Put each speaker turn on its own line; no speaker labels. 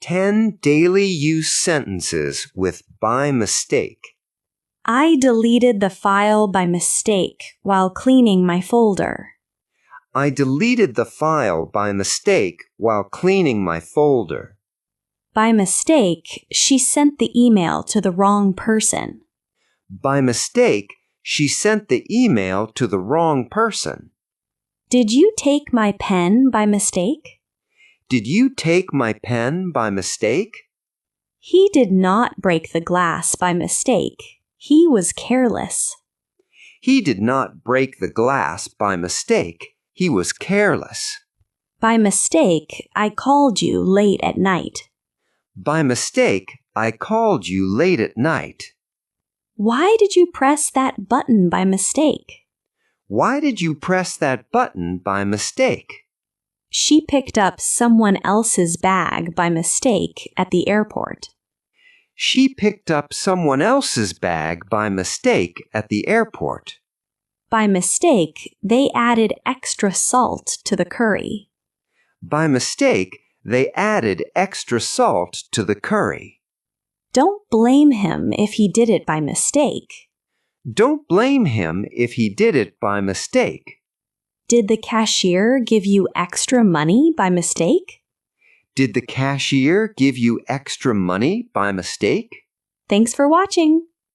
10 daily use sentences with by mistake.
I deleted the file by mistake while cleaning my folder.
I deleted the file by mistake while cleaning my folder.
By mistake, she sent the email to the wrong person.
By mistake, she sent the email to the wrong person.
Did you take my pen by mistake?
Did you take my pen by mistake?
He did not break the glass by mistake. He was careless.
He did not break the glass by mistake. He was careless.
By mistake, I called you late at night.
By mistake, I called you late at night.
Why did you press that button by mistake?
Why did you press that button by mistake?
She picked up someone else's bag by mistake at the airport.
She picked up someone else's bag by mistake at the airport.
By mistake, they added extra salt to the curry.
By mistake, they added extra salt to the curry.
Don't blame him if he did it by mistake.
Don't blame him if he did it by mistake.
Did the cashier give you extra money by mistake?
Did the cashier give you extra money by mistake?
Thanks for watching.